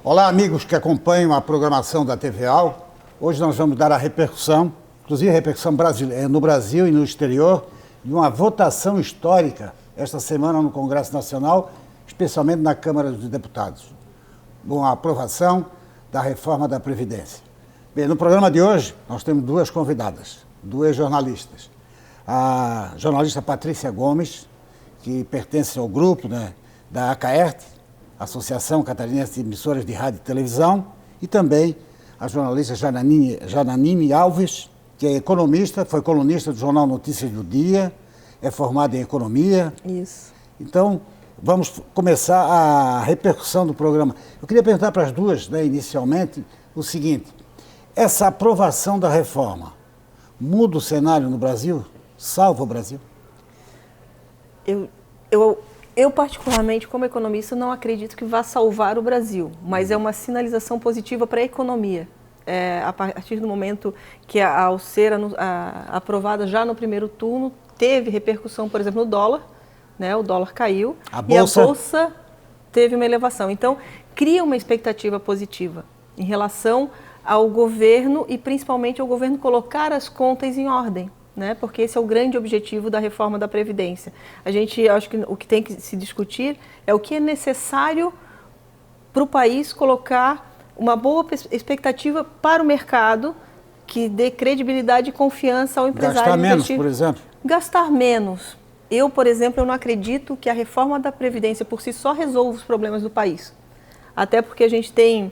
Olá, amigos que acompanham a programação da TV AL. Hoje nós vamos dar a repercussão, inclusive a repercussão no Brasil e no exterior, de uma votação histórica esta semana no Congresso Nacional, especialmente na Câmara dos Deputados. Com a aprovação da reforma da Previdência. Bem, no programa de hoje nós temos duas convidadas, duas jornalistas. A jornalista Patrícia Gomes, que pertence ao grupo da ACAERT, Associação Catarinense de Emissoras de Rádio e Televisão, e também a jornalista Jananine Alves, que é economista, foi colunista do Jornal Notícias do Dia, é formada em economia. Isso. Então, vamos começar a repercussão do programa. Eu queria perguntar para as duas, inicialmente, o seguinte: essa aprovação da reforma muda o cenário no Brasil? Salva o Brasil? Eu, particularmente, como economista, não acredito que vá salvar o Brasil, mas é uma sinalização positiva para a economia. A partir do momento que, ao ser aprovada já no primeiro turno, teve repercussão, por exemplo, no dólar, o dólar caiu e a Bolsa teve uma elevação. Então, cria uma expectativa positiva em relação ao governo e, principalmente, ao governo colocar as contas em ordem. Porque esse é o grande objetivo da reforma da Previdência. Acho que o que tem que se discutir é o que é necessário para o país colocar uma boa expectativa para o mercado, que dê credibilidade e confiança ao empresário. Gastar menos, por exemplo? Gastar menos. Eu, por exemplo, eu não acredito que a reforma da Previdência por si só resolva os problemas do país. Até porque a gente tem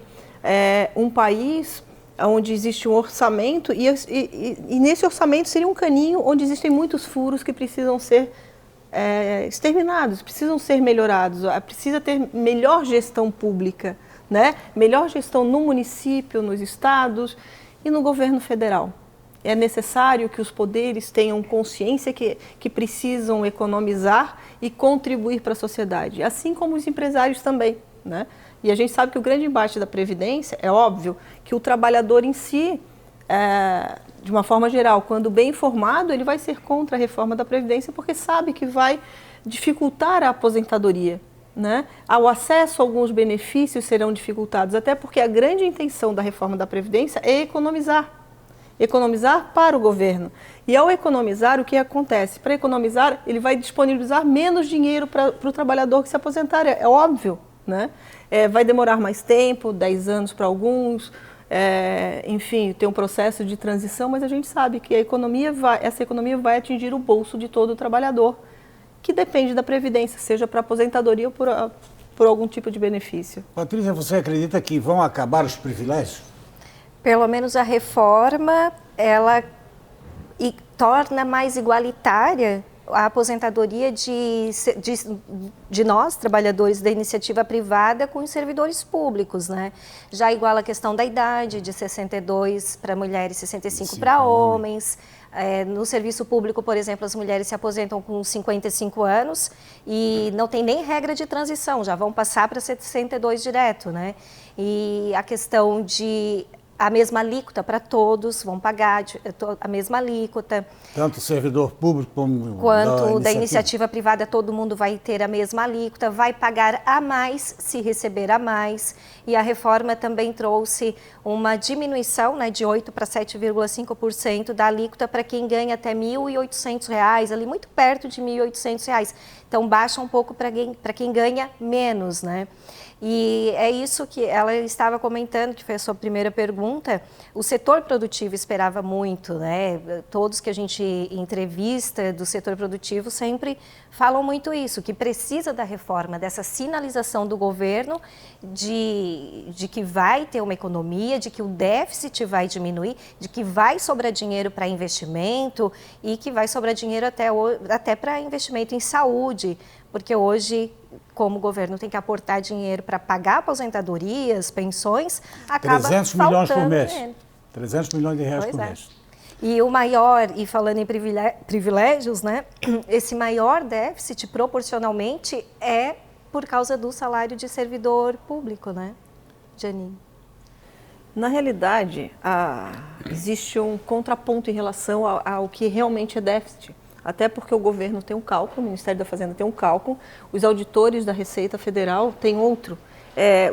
um país onde existe um orçamento e nesse orçamento seria um caninho onde existem muitos furos que precisam ser exterminados, precisam ser melhorados, precisa ter melhor gestão pública, melhor gestão no município, nos estados e no governo federal. É necessário que os poderes tenham consciência que precisam economizar e contribuir para a sociedade, assim como os empresários também, E a gente sabe que o grande embate da Previdência, é óbvio, que o trabalhador em si, de uma forma geral, quando bem informado, ele vai ser contra a reforma da Previdência porque sabe que vai dificultar a aposentadoria. O acesso a alguns benefícios serão dificultados, até porque a grande intenção da reforma da Previdência é economizar. Economizar para o governo. E ao economizar, o que acontece? Para economizar, ele vai disponibilizar menos dinheiro para o trabalhador que se aposentar, é óbvio. Vai demorar mais tempo, 10 anos para alguns, enfim, tem um processo de transição, mas a gente sabe que essa economia vai atingir o bolso de todo o trabalhador, que depende da Previdência, seja para aposentadoria ou por algum tipo de benefício. Patrícia, você acredita que vão acabar os privilégios? Pelo menos a reforma, ela torna mais igualitária a aposentadoria de nós, trabalhadores da iniciativa privada, com os servidores públicos, Já iguala a questão da idade, de 62 para mulheres, 65 para homens. No serviço público, por exemplo, as mulheres se aposentam com 55 anos e não tem nem regra de transição, já vão passar para 62 direto, E a questão de a mesma alíquota para todos, vão pagar a mesma alíquota. Tanto o servidor público quanto da iniciativa privada, todo mundo vai ter a mesma alíquota, vai pagar a mais se receber a mais. E a reforma também trouxe uma diminuição de 8% para 7,5% da alíquota para quem ganha até R$ 1.800, ali muito perto de R$ 1.800. Então, baixa um pouco para quem ganha menos, E é isso que ela estava comentando, que foi a sua primeira pergunta. O setor produtivo esperava muito, Todos que a gente entrevista do setor produtivo sempre falam muito isso, que precisa da reforma, dessa sinalização do governo de que vai ter uma economia, de que o déficit vai diminuir, de que vai sobrar dinheiro para investimento e que vai sobrar dinheiro até para investimento em saúde, porque hoje, como o governo tem que aportar dinheiro para pagar aposentadorias, pensões, acaba 300 milhões por mês. Dinheiro. 300 milhões de reais por mês. E o maior, e falando em privilégios, esse maior déficit proporcionalmente é por causa do salário de servidor público, Janine? Na realidade, existe um contraponto em relação ao que realmente é déficit. Até porque o governo tem um cálculo, o Ministério da Fazenda tem um cálculo, os auditores da Receita Federal têm outro.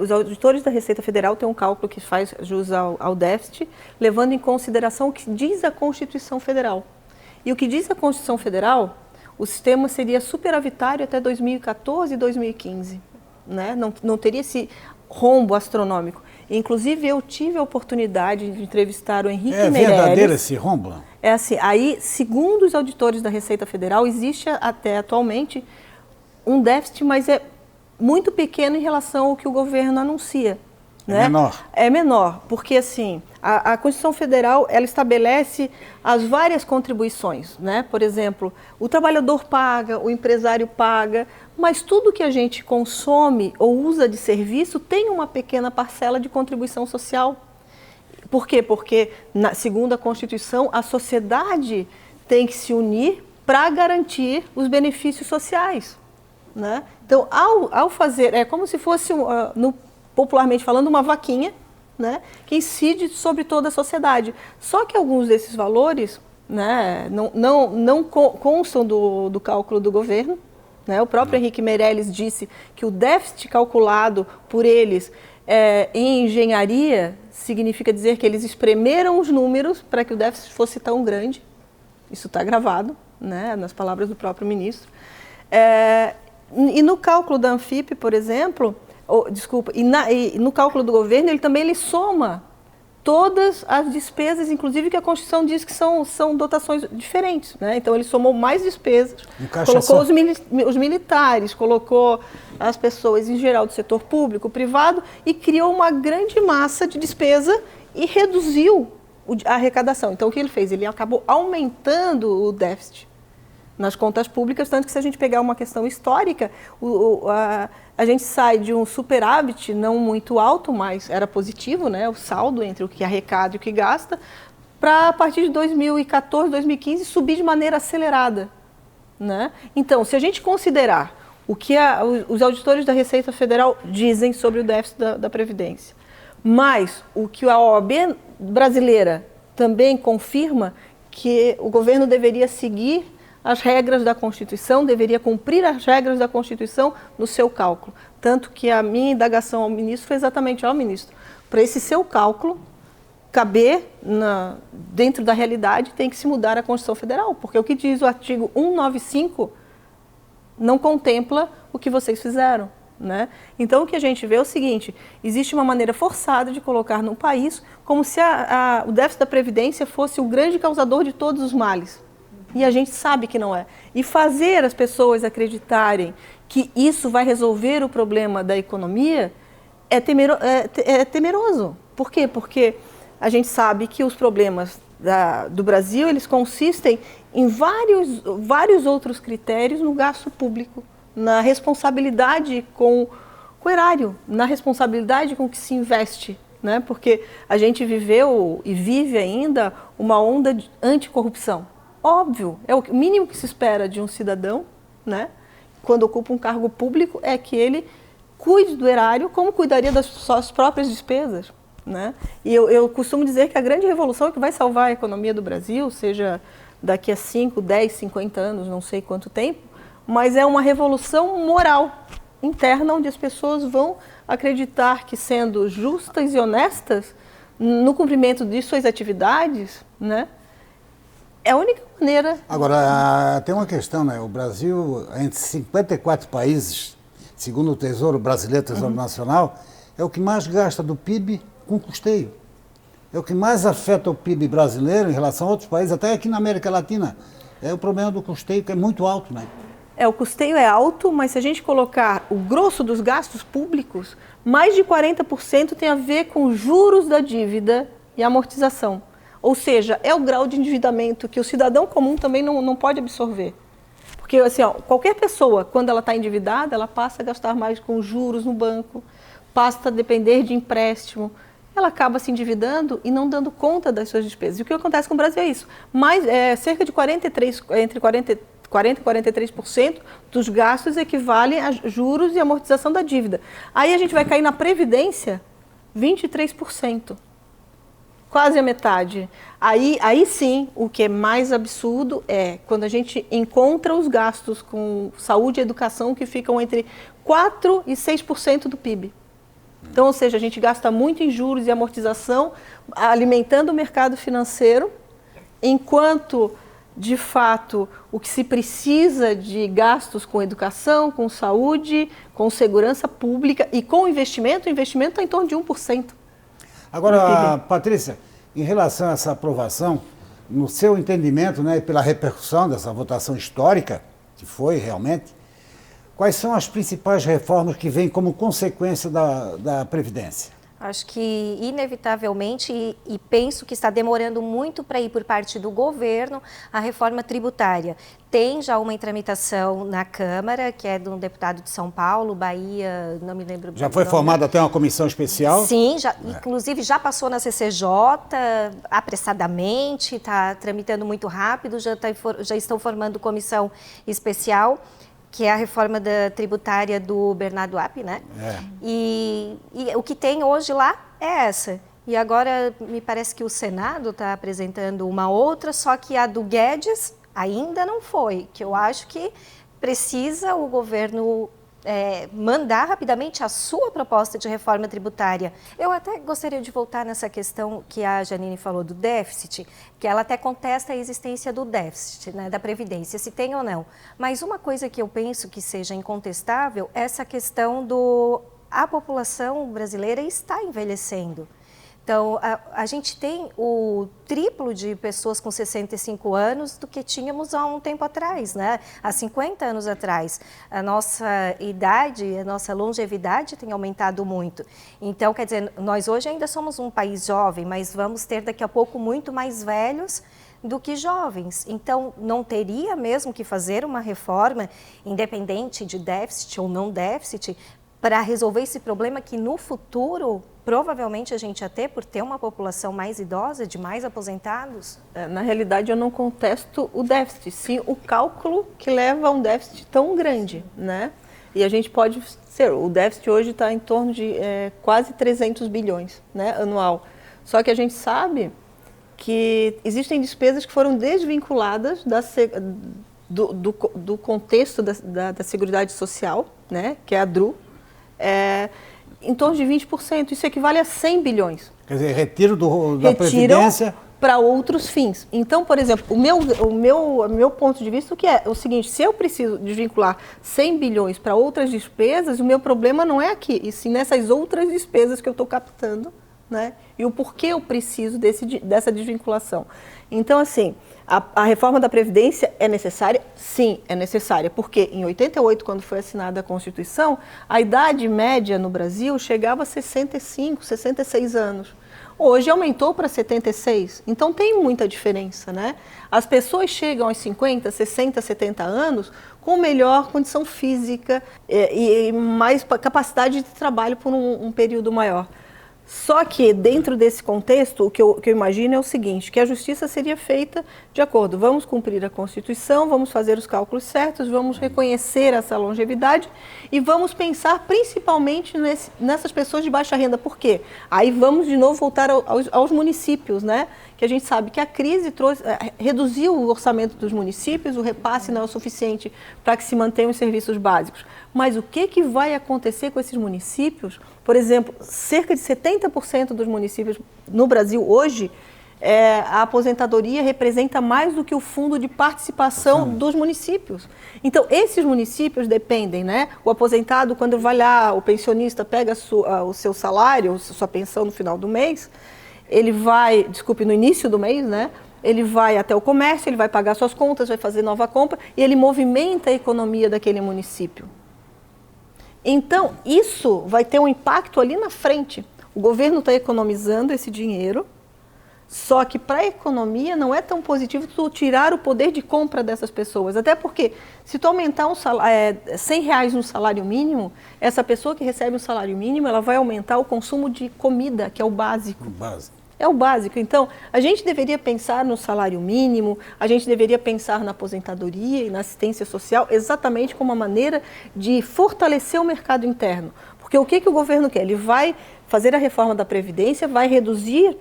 os auditores da Receita Federal têm um cálculo que faz jus ao déficit, levando em consideração o que diz a Constituição Federal. E o que diz a Constituição Federal, o sistema seria superavitário até 2014 e 2015. Né? Não teria esse rombo astronômico. Inclusive, eu tive a oportunidade de entrevistar o Henrique Meirelles. É verdadeiro esse rombo? É assim, aí, segundo os auditores da Receita Federal, existe até atualmente um déficit, mas é muito pequeno em relação ao que o governo anuncia. Né? Menor. É menor, porque assim, a Constituição Federal, ela estabelece as várias contribuições, né? Por exemplo, o trabalhador paga, o empresário paga, mas tudo que a gente consome ou usa de serviço tem uma pequena parcela de contribuição social. Por quê? Porque, segundo a Constituição, a sociedade tem que se unir para garantir os benefícios sociais. Né? Então, ao fazer, é como se fosse, popularmente falando, uma vaquinha, né, que incide sobre toda a sociedade. Só que alguns desses valores, né, não constam do cálculo do governo. Né? O próprio Henrique Meirelles disse que o déficit calculado por eles em engenharia significa dizer que eles espremeram os números para que o déficit fosse tão grande. Isso está gravado, né, nas palavras do próprio ministro. E no cálculo da Anfip, por exemplo, e no cálculo do governo, ele soma todas as despesas, inclusive que a Constituição diz que são dotações diferentes. Né? Então, ele somou mais despesas, colocou os militares, colocou as pessoas em geral do setor público, privado, e criou uma grande massa de despesa e reduziu a arrecadação. Então, o que ele fez? Ele acabou aumentando o déficit nas contas públicas, tanto que se a gente pegar uma questão histórica, a gente sai de um superávit não muito alto, mas era positivo, né, o saldo entre o que arrecada e o que gasta, para a partir de 2014, 2015, subir de maneira acelerada. Né? Então, se a gente considerar o que os auditores da Receita Federal dizem sobre o déficit da Previdência, mas o que a OAB brasileira também confirma, que o governo deveria seguir as regras da Constituição, deveria cumprir as regras da Constituição no seu cálculo. Tanto que a minha indagação ao ministro foi exatamente: ministro, para esse seu cálculo caber dentro da realidade, tem que se mudar a Constituição Federal, porque o que diz o artigo 195 não contempla o que vocês fizeram. Né? Então, o que a gente vê é o seguinte: existe uma maneira forçada de colocar no país como se o déficit da Previdência fosse o grande causador de todos os males. E a gente sabe que não é. E fazer as pessoas acreditarem que isso vai resolver o problema da economia é temeroso. Por quê? Porque a gente sabe que os problemas do Brasil, eles consistem em vários outros critérios no gasto público, na responsabilidade com o erário, na responsabilidade com o que se investe. Né? Porque a gente viveu e vive ainda uma onda de anticorrupção. Óbvio, é o mínimo que se espera de um cidadão, né, quando ocupa um cargo público, é que ele cuide do erário como cuidaria das suas próprias despesas. Né? E eu costumo dizer que a grande revolução que vai salvar a economia do Brasil, seja daqui a 5, 10, 50 anos, não sei quanto tempo, mas é uma revolução moral interna, onde as pessoas vão acreditar que, sendo justas e honestas no cumprimento de suas atividades, né, é a única maneira. Agora, tem uma questão, né? O Brasil, entre 54 países, segundo o Tesouro Brasileiro, Tesouro Nacional, é o que mais gasta do PIB com custeio. É o que mais afeta o PIB brasileiro em relação a outros países, até aqui na América Latina. É o problema do custeio, que é muito alto, né? O custeio é alto, mas se a gente colocar o grosso dos gastos públicos, mais de 40% tem a ver com juros da dívida e amortização. Ou seja, é o grau de endividamento que o cidadão comum também não pode absorver. Porque assim, qualquer pessoa, quando ela está endividada, ela passa a gastar mais com juros no banco, passa a depender de empréstimo, ela acaba se endividando e não dando conta das suas despesas. E o que acontece com o Brasil é isso. Cerca de 40% e 43% dos gastos equivalem a juros e amortização da dívida. Aí a gente vai cair na Previdência, 23%. Quase a metade. Aí sim, o que é mais absurdo é quando a gente encontra os gastos com saúde e educação que ficam entre 4% e 6% do PIB. Então, ou seja, a gente gasta muito em juros e amortização, alimentando o mercado financeiro, enquanto, de fato, o que se precisa de gastos com educação, com saúde, com segurança pública e com investimento, o investimento está em torno de 1%. Agora, Patrícia, em relação a essa aprovação, no seu entendimento, né, pela repercussão dessa votação histórica, que foi realmente, quais são as principais reformas que vêm como consequência da Previdência? Acho que, inevitavelmente, e penso que está demorando muito para ir por parte do governo, a reforma tributária. Tem já uma tramitação na Câmara, que é de um deputado de São Paulo, Bahia, não me lembro. Já foi formada até uma comissão especial? Sim, inclusive já passou na CCJ, apressadamente, está tramitando muito rápido, já estão formando comissão especial, que é a reforma da tributária do Bernardo App, né? E o que tem hoje lá é essa. E agora me parece que o Senado está apresentando uma outra, só que a do Guedes ainda não foi, que eu acho que precisa o governo mandar rapidamente a sua proposta de reforma tributária. Eu até gostaria de voltar nessa questão que a Janine falou do déficit, que ela até contesta a existência do déficit, né, da Previdência, se tem ou não. Mas uma coisa que eu penso que seja incontestável é essa questão a população brasileira está envelhecendo. Então, a gente tem o triplo de pessoas com 65 anos do que tínhamos há um tempo atrás, né? Há 50 anos atrás. A nossa idade, a nossa longevidade tem aumentado muito. Então, quer dizer, nós hoje ainda somos um país jovem, mas vamos ter daqui a pouco muito mais velhos do que jovens. Então, não teria mesmo que fazer uma reforma, independente de déficit ou não déficit, para resolver esse problema que no futuro provavelmente a gente ia ter por ter uma população mais idosa, de mais aposentados? Na realidade, eu não contesto o déficit, sim o cálculo que leva a um déficit tão grande, né? E a gente pode ser, o déficit hoje está em torno de quase 300 bilhões, né, anual. Só que a gente sabe que existem despesas que foram desvinculadas do contexto da Seguridade Social, né, que é a DRU, em torno de 20%. Isso equivale a 100 bilhões. Quer dizer, retiro da Previdência para outros fins. Então, por exemplo, o meu ponto de vista que é o seguinte: se eu preciso desvincular 100 bilhões para outras despesas, o meu problema não é aqui, e sim nessas outras despesas que eu estou captando, né? E o porquê eu preciso dessa desvinculação. Então, assim, a reforma da Previdência é necessária? Sim, é necessária, porque em 88, quando foi assinada a Constituição, a idade média no Brasil chegava a 65, 66 anos. Hoje aumentou para 76, então tem muita diferença, né? As pessoas chegam aos 50, 60, 70 anos com melhor condição física e mais capacidade de trabalho por um período maior. Só que, dentro desse contexto, o que eu imagino é o seguinte, que a justiça seria feita de acordo, vamos cumprir a Constituição, vamos fazer os cálculos certos, vamos reconhecer essa longevidade e vamos pensar principalmente nessas pessoas de baixa renda. Por quê? Aí vamos de novo voltar aos municípios, né? Que a gente sabe que a crise reduziu o orçamento dos municípios, o repasse não é o suficiente para que se mantenham os serviços básicos. Mas o que vai acontecer com esses municípios? Por exemplo, cerca de 70% dos municípios no Brasil hoje, a aposentadoria representa mais do que o fundo de participação dos municípios. Então, esses municípios dependem, né? O aposentado, quando vai lá, o pensionista pega o seu salário, sua pensão no final do mês, ele vai, no início do mês, né? Ele vai até o comércio, ele vai pagar suas contas, vai fazer nova compra e ele movimenta a economia daquele município. Então, isso vai ter um impacto ali na frente. O governo está economizando esse dinheiro, só que para a economia não é tão positivo tu tirar o poder de compra dessas pessoas. Até porque, se tu aumentar R$100 no salário mínimo, essa pessoa que recebe o salário mínimo, ela vai aumentar o consumo de comida, que é o básico. É o básico. Então, a gente deveria pensar no salário mínimo, a gente deveria pensar na aposentadoria e na assistência social exatamente como uma maneira de fortalecer o mercado interno. Porque o que o governo quer? Ele vai fazer a reforma da Previdência, vai reduzir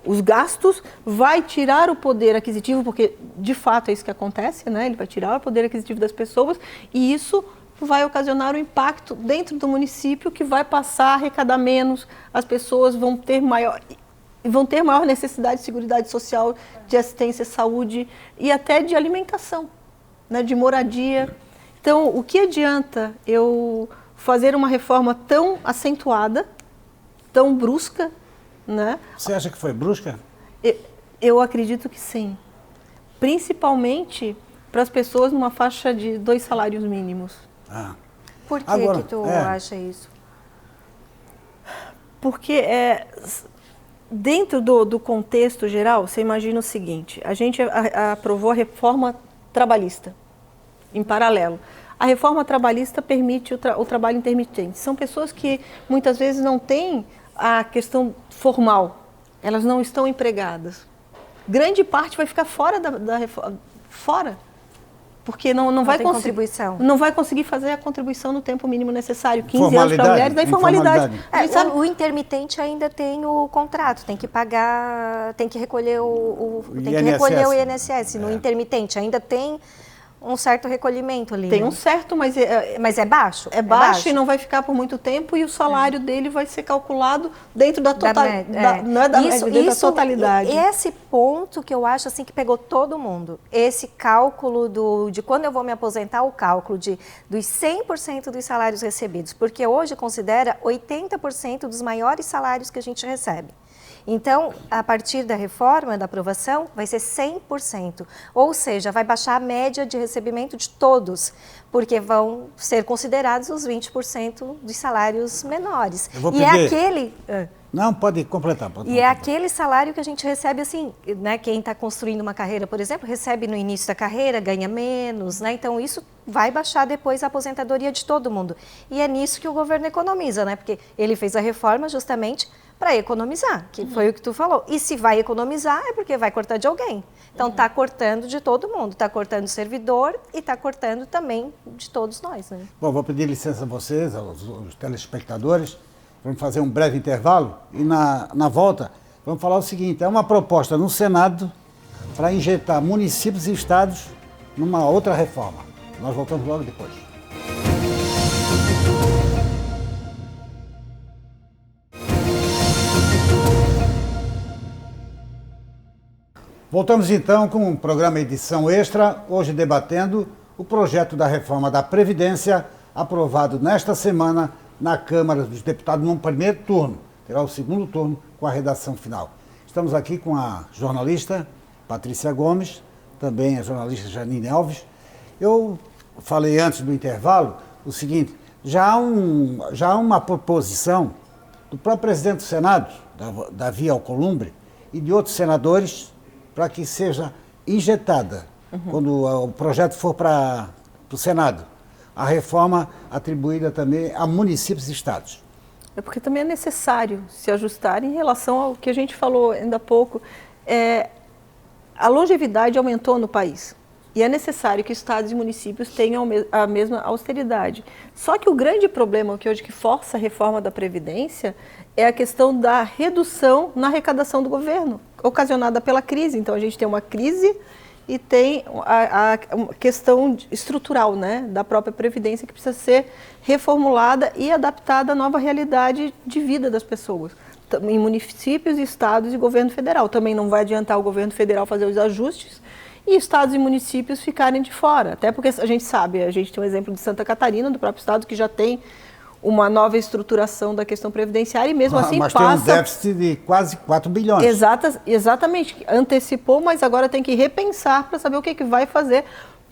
os gastos, vai tirar o poder aquisitivo, porque de fato é isso que acontece, né? Ele vai tirar o poder aquisitivo das pessoas e isso vai ocasionar um impacto dentro do município que vai passar a arrecadar menos, as pessoas vão ter maior necessidade de seguridade social, de assistência à saúde e até de alimentação, né, de moradia. Então, o que adianta eu fazer uma reforma tão acentuada, tão brusca, né? Você acha que foi brusca? Eu acredito que sim. Principalmente para as pessoas numa faixa de 2 salários mínimos. Por que agora, que tu acha isso? Porque dentro do contexto geral, você imagina o seguinte, a gente aprovou a reforma trabalhista, em paralelo. A reforma trabalhista permite o trabalho intermitente. São pessoas que muitas vezes não têm a questão formal, elas não estão empregadas. Grande parte vai ficar fora da reforma, fora, porque não vai conseguir contribuição. Não vai conseguir fazer a contribuição no tempo mínimo necessário. 15 anos para mulheres, da informalidade. O intermitente ainda tem o contrato, tem que pagar, tem que recolher o INSS. No intermitente ainda tem um certo recolhimento ali. Tem um certo, mas é baixo. É baixo e não vai ficar por muito tempo e o salário dele vai ser calculado dentro da totalidade. Da totalidade. Esse ponto que eu acho assim que pegou todo mundo. Esse cálculo de quando eu vou me aposentar, o cálculo dos 100% dos salários recebidos, porque hoje considera 80% dos maiores salários que a gente recebe. Então, a partir da reforma, da aprovação, vai ser 100%. Ou seja, vai baixar a média de recebimento de todos, porque vão ser considerados os 20% dos salários menores. E é aquele... Não, pode completar. É aquele salário que a gente recebe assim, né? Quem está construindo uma carreira, por exemplo, recebe no início da carreira, ganha menos, né? Então, isso vai baixar depois a aposentadoria de todo mundo. E é nisso que o governo economiza, né? Porque ele fez a reforma justamente para economizar, que foi o que tu falou. E se vai economizar é porque vai cortar de alguém. Então, está cortando de todo mundo. Está cortando do servidor e está cortando também de todos nós, né? Bom, vou pedir licença a vocês, aos telespectadores. Vamos fazer um breve intervalo e na volta vamos falar o seguinte, é uma proposta no Senado para injetar municípios e estados numa outra reforma. Nós voltamos logo depois. Voltamos então com um programa edição extra, hoje debatendo o projeto da reforma da Previdência aprovado nesta semana na Câmara dos Deputados no primeiro turno. Terá o segundo turno com a redação final. Estamos aqui com a jornalista Patrícia Gomes, também a jornalista Janine Alves. Eu falei antes do intervalo o seguinte, já há uma proposição do próprio presidente do Senado, Davi Alcolumbre, e de outros senadores para que seja injetada, quando o projeto for para o Senado, a reforma atribuída também a municípios e estados. É porque também é necessário se ajustar em relação ao que a gente falou ainda há pouco. A longevidade aumentou no país e é necessário que estados e municípios tenham a mesma austeridade. Só que o grande problema que hoje que força a reforma da Previdência é a questão da redução na arrecadação do governo, ocasionada pela crise. Então a gente tem uma crise e tem a questão estrutural, né, da própria Previdência que precisa ser reformulada e adaptada à nova realidade de vida das pessoas, em municípios, estados e governo federal. Também não vai adiantar o governo federal fazer os ajustes e estados e municípios ficarem de fora, até porque a gente sabe, a gente tem um exemplo de Santa Catarina, do próprio estado, que já tem uma nova estruturação da questão previdenciária e mesmo assim mas passa... Mas tem um déficit de quase 4 bilhões. Exatamente, antecipou, mas agora tem que repensar para saber o que vai fazer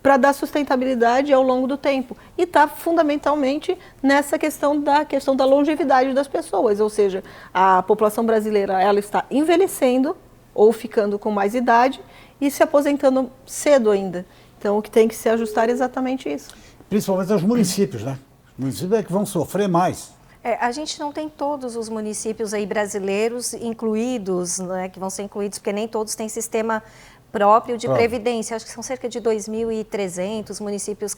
para dar sustentabilidade ao longo do tempo. E está fundamentalmente nessa questão da longevidade das pessoas, ou seja, a população brasileira ela está envelhecendo ou ficando com mais idade e se aposentando cedo ainda. Então o que tem que se ajustar é exatamente isso. Principalmente aos municípios, né? Os municípios é que vão sofrer mais. A gente não tem todos os municípios aí brasileiros incluídos, né, que vão ser incluídos, porque nem todos têm sistema próprio de previdência. Acho que são cerca de 2.300 municípios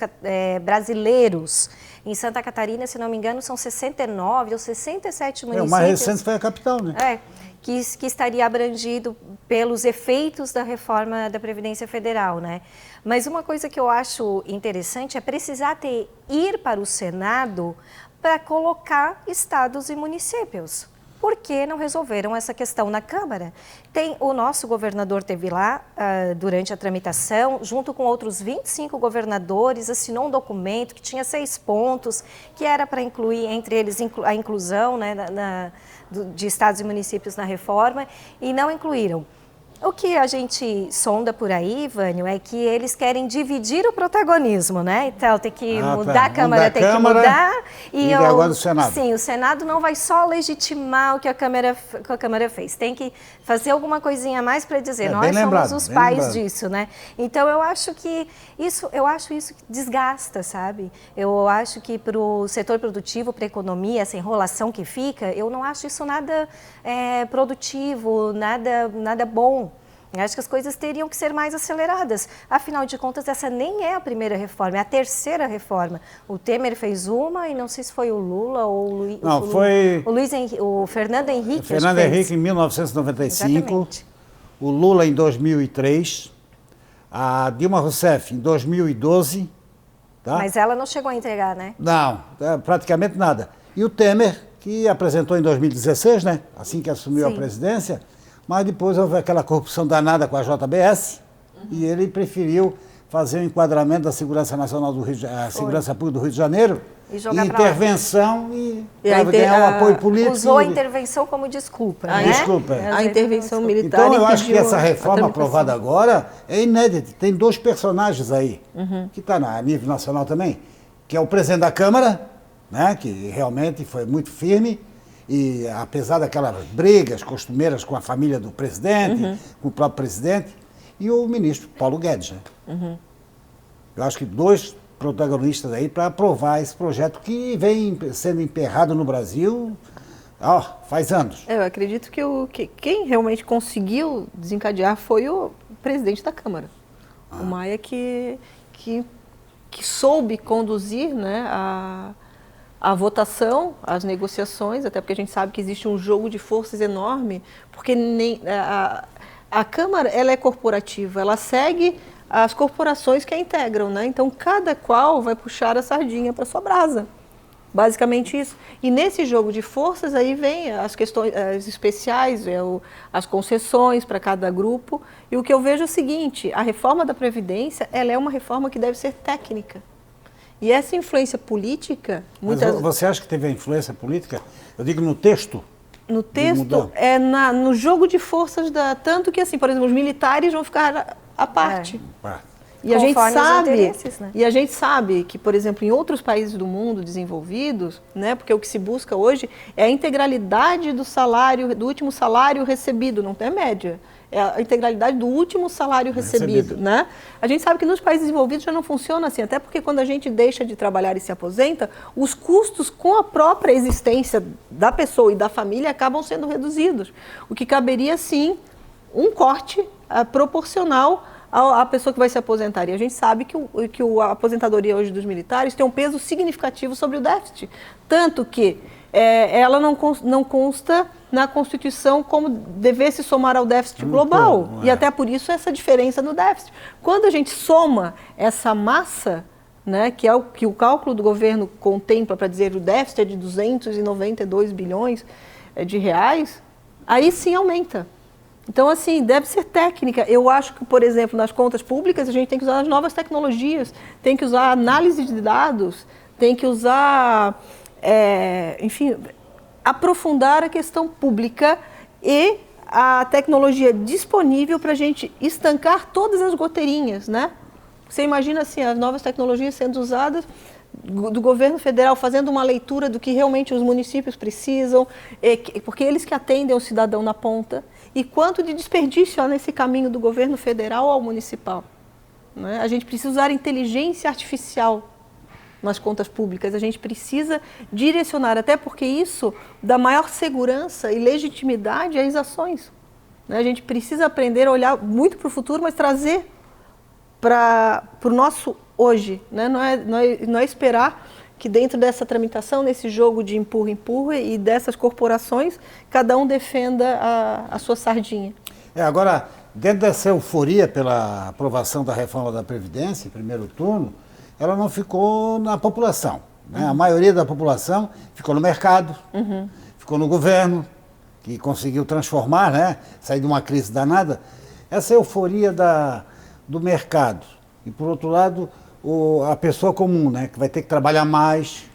brasileiros. Em Santa Catarina, se não me engano, são 69 ou 67 municípios. O mais recente foi a capital, né? Que estaria abrangido pelos efeitos da reforma da Previdência Federal, né? Mas uma coisa que eu acho interessante é precisar ir para o Senado para colocar estados e municípios. Por que não resolveram essa questão na Câmara? O nosso governador esteve lá durante a tramitação, junto com outros 25 governadores, assinou um documento que tinha 6 pontos, que era para incluir, entre eles, a inclusão, né, de estados e municípios na reforma, e não incluíram. O que a gente sonda por aí, Vânio, é que eles querem dividir o protagonismo, né? Então tem que mudar a Câmara, tem que mudar. E agora o Senado. Sim, o Senado não vai só legitimar o que a Câmara fez. Tem que fazer alguma coisinha a mais para dizer, nós somos os pais disso, né? Então eu acho isso que desgasta, sabe? Eu acho que para o setor produtivo, para a economia, essa enrolação que fica, eu não acho isso nada produtivo, nada bom. Eu acho que as coisas teriam que ser mais aceleradas. Afinal de contas, essa nem é a primeira reforma, é a terceira reforma. O Temer fez uma e não sei se foi o Lula ou o Fernando Henrique. O Fernando Henrique em 1995, exatamente. O Lula em 2003, a Dilma Rousseff em 2012. Tá? Mas ela não chegou a entregar, né? Não, praticamente nada. E o Temer, que apresentou em 2016, né? Assim que assumiu a presidência. Mas depois houve aquela corrupção danada com a JBS e ele preferiu fazer o enquadramento da Segurança Nacional do Segurança Pública do Rio de Janeiro e intervenção para ganhar o apoio político. Usou a intervenção como desculpa, né? Desculpa. A intervenção militar. Então eu acho que essa reforma aprovada agora é inédita. Tem 2 personagens aí, que está a nível nacional também, que é o presidente da Câmara, né, que realmente foi muito firme, e apesar daquelas brigas costumeiras com a família do presidente, com o próprio presidente, e o ministro Paulo Guedes. Né? Eu acho que 2 protagonistas aí para aprovar esse projeto que vem sendo emperrado no Brasil faz anos. Eu acredito que quem realmente conseguiu desencadear foi o presidente da Câmara, o Maia, que soube conduzir, né, a votação, as negociações, até porque a gente sabe que existe um jogo de forças enorme, porque a Câmara ela é corporativa, ela segue as corporações que a integram, né? Então cada qual vai puxar a sardinha para sua brasa, basicamente isso. E nesse jogo de forças aí vem as questões especiais, as concessões para cada grupo, e o que eu vejo é o seguinte: a reforma da Previdência ela é uma reforma que deve ser técnica. E essa influência política... Mas você acha que teve a influência política? Eu digo no texto. No texto, no jogo de forças, tanto que, assim, por exemplo, os militares vão ficar à parte. E a gente sabe, né? E a gente sabe que, por exemplo, em outros países do mundo desenvolvidos, né, porque o que se busca hoje é a integralidade do último salário recebido, não tem média. É a integralidade do último salário recebido, né? A gente sabe que nos países desenvolvidos já não funciona assim, até porque quando a gente deixa de trabalhar e se aposenta, os custos com a própria existência da pessoa e da família acabam sendo reduzidos. O que caberia, sim, um corte proporcional à pessoa que vai se aposentar. E a gente sabe que a aposentadoria hoje dos militares tem um peso significativo sobre o déficit. Tanto que ela não consta na Constituição como devesse somar ao déficit global. E até por isso essa diferença no déficit. Quando a gente soma essa massa, né, que é o que o cálculo do governo contempla para dizer que o déficit é de 292 bilhões de reais, aí sim aumenta. Então, assim, deve ser técnica. Eu acho que, por exemplo, nas contas públicas, a gente tem que usar as novas tecnologias, tem que usar análise de dados, tem que usar, enfim, aprofundar a questão pública e a tecnologia disponível para a gente estancar todas as goteirinhas, né? Você imagina, assim, as novas tecnologias sendo usadas do governo federal, fazendo uma leitura do que realmente os municípios precisam, porque eles que atendem o cidadão na ponta. E quanto de desperdício há nesse caminho do governo federal ao municipal, né? A gente precisa usar inteligência artificial nas contas públicas, a gente precisa direcionar, até porque isso dá maior segurança e legitimidade às ações. né? A gente precisa aprender a olhar muito para o futuro, mas trazer para o nosso hoje, né? Não é esperar que dentro dessa tramitação, nesse jogo de empurra e dessas corporações, cada um defenda a sua sardinha. Agora, dentro dessa euforia pela aprovação da reforma da Previdência, em primeiro turno, ela não ficou na população, né? A maioria da população ficou no mercado, ficou no governo, que conseguiu transformar, né? Sair de uma crise danada. Essa euforia do mercado. E, por outro lado, a pessoa comum, né? Que vai ter que trabalhar mais,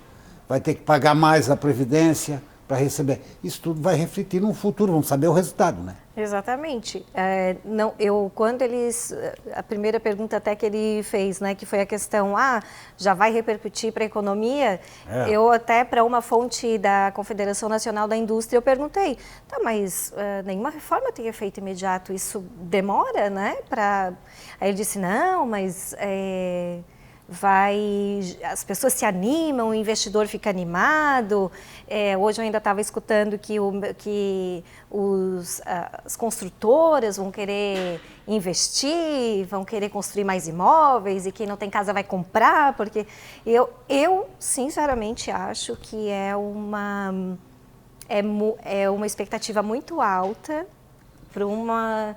vai ter que pagar mais a Previdência para receber. Isso tudo vai refletir no futuro, vamos saber o resultado, né? Exatamente. A primeira pergunta até que ele fez, né, que foi a questão, já vai repercutir para a economia? Eu até, para uma fonte da Confederação Nacional da Indústria, eu perguntei, mas nenhuma reforma tem efeito imediato, isso demora, né? Aí ele disse, não, mas as pessoas se animam, o investidor fica animado. Hoje eu ainda estava escutando que as construtoras vão querer investir, vão querer construir mais imóveis e quem não tem casa vai comprar, porque eu sinceramente acho que é uma expectativa muito alta para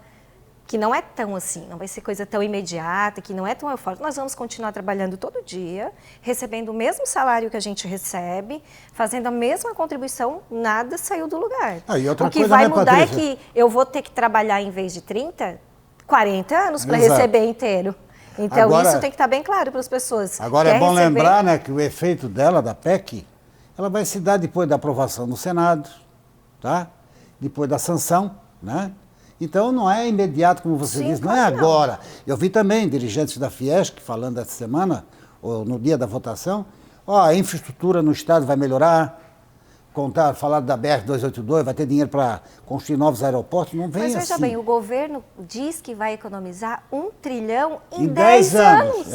que não é tão assim, não vai ser coisa tão imediata, que não é tão eufórica. Nós vamos continuar trabalhando todo dia, recebendo o mesmo salário que a gente recebe, fazendo a mesma contribuição, nada saiu do lugar. O que vai mudar é que eu vou ter que trabalhar, em vez de 30, 40 anos para receber inteiro. Então, agora, isso tem que estar bem claro para as pessoas. Agora é bom lembrar, né, que o efeito dela, da PEC, ela vai se dar depois da aprovação no Senado, tá? Depois da sanção, né? Então, não é imediato, como você diz, não é agora. Eu vi também dirigentes da Fiesc falando essa semana, ou no dia da votação, a infraestrutura no Estado vai melhorar, falar da BR-282, vai ter dinheiro para construir novos aeroportos, não vem assim. Mas veja bem, o governo diz que vai economizar 1 trilhão em 10 anos.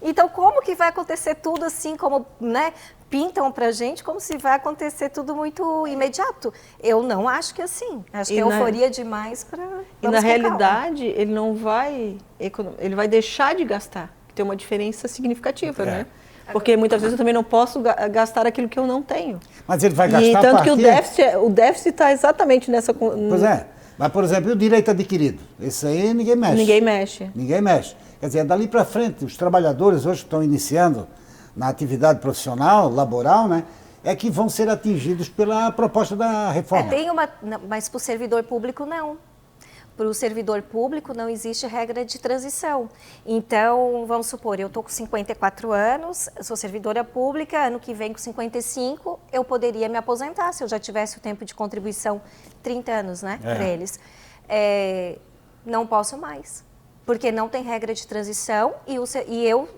Então, como que vai acontecer tudo assim, como, né, pintam pra gente, como se vai acontecer tudo muito imediato? Eu não acho que é assim. Acho que é euforia demais para... E na realidade, ele não vai... Ele vai deixar de gastar. Tem uma diferença significativa, né? Porque muitas vezes eu também não posso gastar aquilo que eu não tenho. Mas ele vai gastar tanto que o déficit está exatamente nessa... Pois é. Mas, por exemplo, o direito adquirido? Esse aí ninguém mexe. Ninguém mexe. Ninguém mexe. Quer dizer, dali para frente, os trabalhadores hoje que estão iniciando na atividade profissional, laboral, né, é que vão ser atingidos pela proposta da reforma. Mas para o servidor público, não. Para o servidor público não existe regra de transição. Então, vamos supor, eu estou com 54 anos, sou servidora pública, ano que vem com 55, eu poderia me aposentar se eu já tivesse o tempo de contribuição, 30 anos, né, para eles. Não posso mais, porque não tem regra de transição e eu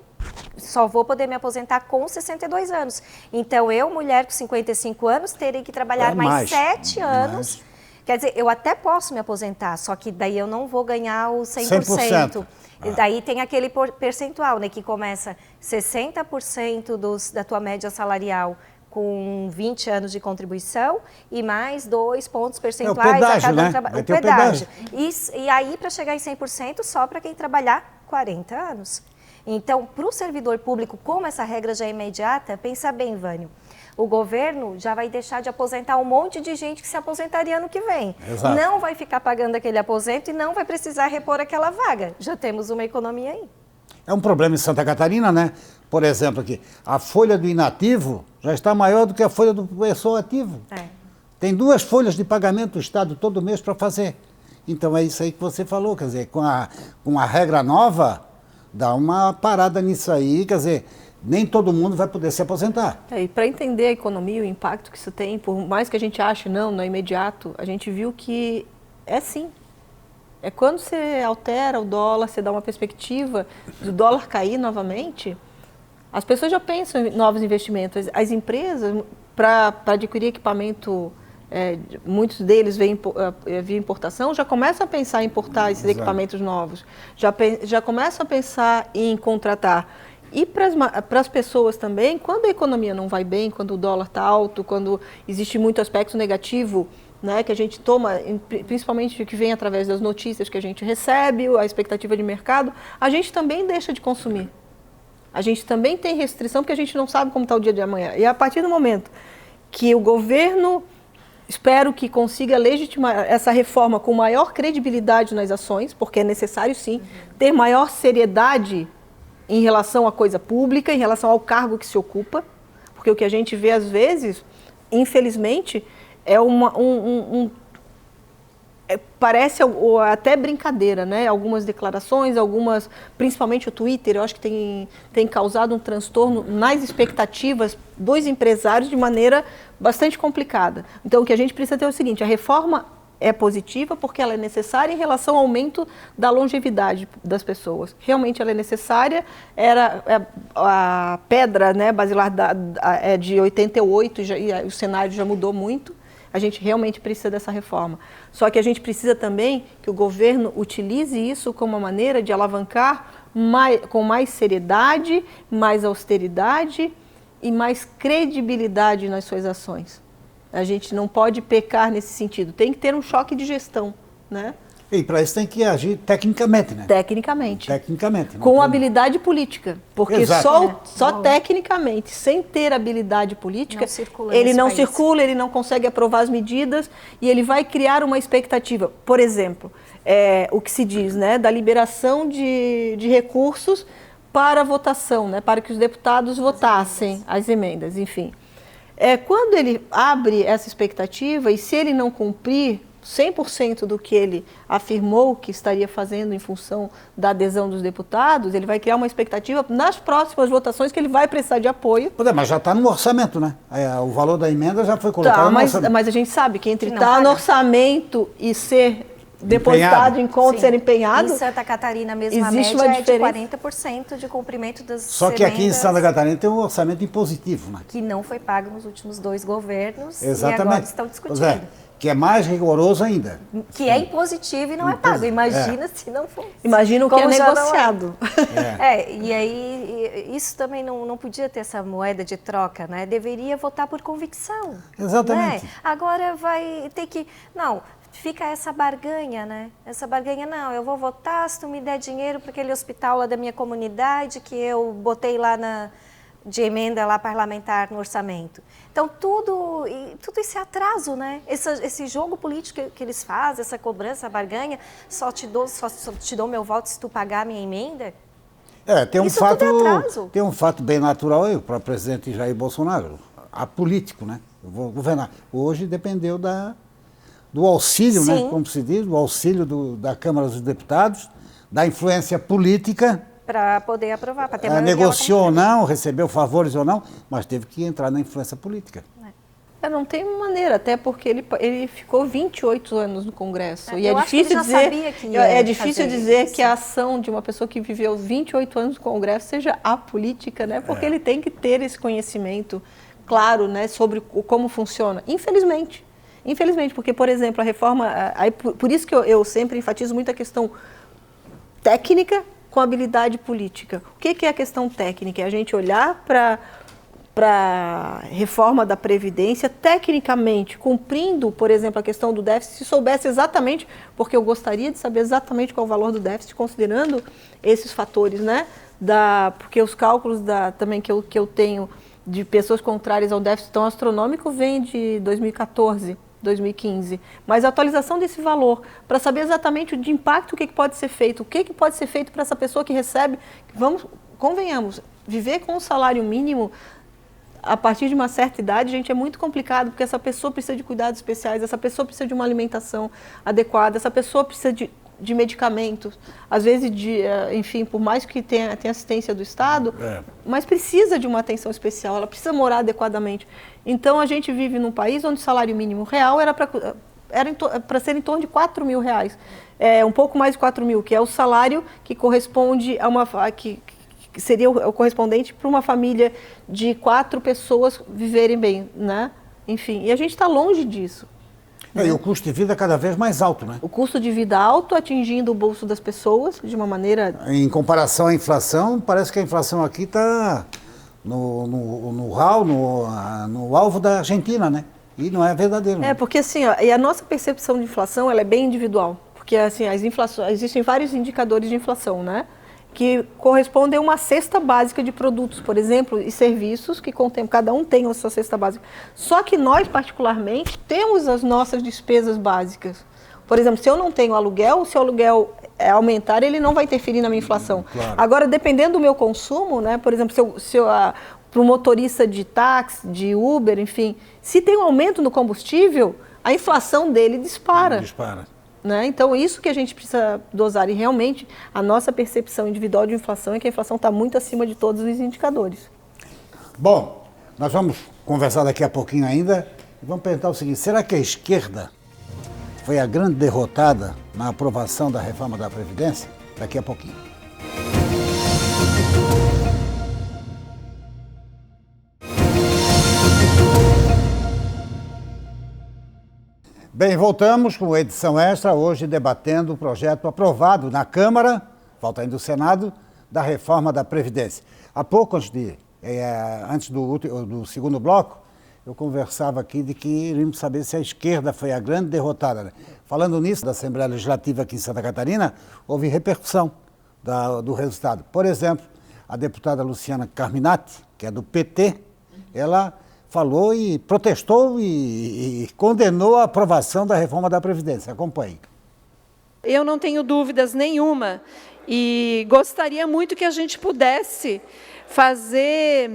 só vou poder me aposentar com 62 anos. Então, eu, mulher com 55 anos, terei que trabalhar mais 7 anos. Quer dizer, eu até posso me aposentar, só que daí eu não vou ganhar o 100%. E daí tem aquele percentual, né, que começa 60% da tua média salarial com 20 anos de contribuição e mais 2 pontos percentuais pedágio, a cada né? trabalho. O pedágio. E aí, para chegar em 100%, só para quem trabalhar 40 anos. Então, para o servidor público, como essa regra já é imediata, pensa bem, Vânio, o governo já vai deixar de aposentar um monte de gente que se aposentaria ano que vem. Exato. Não vai ficar pagando aquele aposento e não vai precisar repor aquela vaga. Já temos uma economia aí. É um problema em Santa Catarina, né? Por exemplo, aqui, a folha do inativo já está maior do que a folha do pessoal ativo. Tem 2 folhas de pagamento do Estado todo mês para fazer. Então é isso aí que você falou, quer dizer, com a regra nova, dá uma parada nisso aí, quer dizer, nem todo mundo vai poder se aposentar. E para entender a economia, o impacto que isso tem, por mais que a gente ache, não é imediato, a gente viu que é sim. É quando você altera o dólar, você dá uma perspectiva do dólar cair novamente, as pessoas já pensam em novos investimentos. As empresas, para adquirir equipamento, muitos deles via importação, já começam a pensar em importar esses equipamentos novos, já começam a pensar em contratar. E para as pessoas também, quando a economia não vai bem, quando o dólar está alto, quando existe muito aspecto negativo né, que a gente toma, principalmente que vem através das notícias que a gente recebe, a expectativa de mercado, a gente também deixa de consumir. A gente também tem restrição porque a gente não sabe como está o dia de amanhã. E a partir do momento que o governo, espero que consiga legitimar essa reforma com maior credibilidade nas ações, porque é necessário sim ter maior seriedade em relação à coisa pública, em relação ao cargo que se ocupa, porque o que a gente vê às vezes, infelizmente, é parece até brincadeira, né? Algumas declarações, principalmente o Twitter, eu acho que tem causado um transtorno nas expectativas dos empresários de maneira bastante complicada. Então, o que a gente precisa ter é o seguinte: a reforma é positiva porque ela é necessária em relação ao aumento da longevidade das pessoas. Realmente ela é necessária, a pedra, né, basilar é de 88 e o cenário já mudou muito. A gente realmente precisa dessa reforma. Só que a gente precisa também que o governo utilize isso como uma maneira de alavancar com mais seriedade, mais austeridade e mais credibilidade nas suas ações. A gente não pode pecar nesse sentido. Tem que ter um choque de gestão, né? E para isso tem que agir tecnicamente, né? Tecnicamente. Tecnicamente. Com habilidade política. Porque só tecnicamente, sem ter habilidade política, ele não circula, ele não consegue aprovar as medidas e ele vai criar uma expectativa. Por exemplo, o que se diz, né, da liberação de recursos para votação, né, para que os deputados votassem as emendas, enfim. Quando ele abre essa expectativa e se ele não cumprir 100% do que ele afirmou que estaria fazendo em função da adesão dos deputados, ele vai criar uma expectativa nas próximas votações que ele vai precisar de apoio. Mas já está no orçamento, né? O valor da emenda já foi colocado no orçamento. Mas a gente sabe que entre estar no orçamento e ser depositado em conta, ser empenhado... Em Santa Catarina mesmo, a média é de 40% de cumprimento das Só que aqui em Santa Catarina tem um orçamento impositivo, né? Que não foi pago nos últimos 2 governos. Exatamente. E agora estão discutindo. Que é mais rigoroso ainda. Que é impositivo e não é pago. Imagina se não fosse. Imagina o que é negociado. E aí isso também não podia ter essa moeda de troca, né? Deveria votar por convicção. Exatamente. Né? Agora vai ter que... Não, fica essa barganha, né? Essa barganha, não, eu vou votar se tu me der dinheiro para aquele hospital lá da minha comunidade que eu botei lá de emenda lá parlamentar no orçamento. Então, tudo esse atraso, né? Esse jogo político que eles fazem, essa cobrança, a barganha, só te dou meu voto se tu pagar a minha emenda. Tem um fato bem natural aí para o presidente Jair Bolsonaro, apolítico, né? Eu vou governar. Hoje dependeu do auxílio, né? Como se diz, do auxílio da Câmara dos Deputados, da influência política, para poder aprovar, para ter maioria. Negociou ou não, recebeu favores ou não, mas teve que entrar na influência política. Não tem maneira, até porque ele ficou 28 anos no Congresso. E é difícil dizer que a ação de uma pessoa que viveu 28 anos no Congresso seja apolítica, né? Porque ele tem que ter esse conhecimento claro, né, sobre como funciona. Infelizmente, porque, por exemplo, a reforma... Por isso que eu sempre enfatizo muito a questão técnica com habilidade política. O que é a questão técnica? É a gente olhar para a reforma da Previdência tecnicamente, cumprindo, por exemplo, a questão do déficit, se soubesse exatamente, porque eu gostaria de saber exatamente qual é o valor do déficit, considerando esses fatores, né? Porque os cálculos também que eu tenho de pessoas contrárias ao déficit tão astronômico vêm de 2014. 2015, mas a atualização desse valor, para saber exatamente de impacto, o que pode ser feito, o que pode ser feito para essa pessoa que recebe, convenhamos, viver com um salário mínimo a partir de uma certa idade, gente, é muito complicado, porque essa pessoa precisa de cuidados especiais, essa pessoa precisa de uma alimentação adequada, essa pessoa precisa de medicamentos, às vezes, enfim, por mais que tenha assistência do Estado, mas precisa de uma atenção especial, ela precisa morar adequadamente. Então, a gente vive num país onde o salário mínimo real era para ser em torno de R$4.000, um pouco mais de 4.000, que é o salário que corresponde a que seria o correspondente para uma família de 4 pessoas viverem bem, né? Enfim, e a gente está longe disso. E o custo de vida é cada vez mais alto, né? O custo de vida alto, atingindo o bolso das pessoas de uma maneira... Em comparação à inflação, parece que a inflação aqui está no alvo da Argentina, né? E não é verdadeiro. Porque assim, ó, e a nossa percepção de inflação, ela é bem individual. Porque assim, existem vários indicadores de inflação, né? Que correspondem a uma cesta básica de produtos, por exemplo, e serviços que contemplam, cada um tem a sua cesta básica. Só que nós, particularmente, temos as nossas despesas básicas. Por exemplo, se eu não tenho aluguel, se o aluguel aumentar, ele não vai interferir na minha inflação. Claro. Agora, dependendo do meu consumo, né? Por exemplo, para o motorista de táxi, de Uber, enfim, se tem um aumento no combustível, a inflação dele dispara. Né? Então, isso que a gente precisa dosar. E realmente, a nossa percepção individual de inflação é que a inflação está muito acima de todos os indicadores. Bom, nós vamos conversar daqui a pouquinho ainda. E vamos perguntar o seguinte, será que a esquerda foi a grande derrotada na aprovação da reforma da Previdência? Daqui a pouquinho. Bem, voltamos com a edição extra, hoje debatendo o projeto aprovado na Câmara, falta ainda o Senado, da reforma da Previdência. Há pouco, antes do segundo bloco, eu conversava aqui de que iríamos saber se a esquerda foi a grande derrotada. Né? Falando nisso, da Assembleia Legislativa aqui em Santa Catarina, houve repercussão do resultado. Por exemplo, a deputada Luciana Carminati, que é do PT, ela falou e protestou e condenou a aprovação da reforma da Previdência. Acompanhe. Eu não tenho dúvidas nenhuma e gostaria muito que a gente pudesse fazer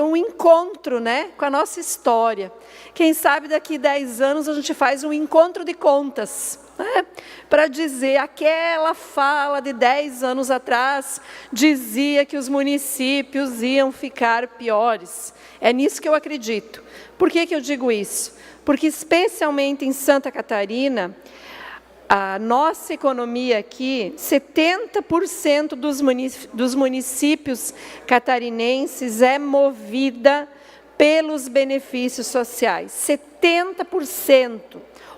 um encontro, né, com a nossa história. Quem sabe daqui 10 anos a gente faz um encontro de contas, né, para dizer aquela fala de 10 anos atrás dizia que os municípios iam ficar piores. É nisso que eu acredito. Por que eu digo isso? Porque especialmente em Santa Catarina, a nossa economia aqui, 70% dos municípios catarinenses é movida pelos benefícios sociais. 70%.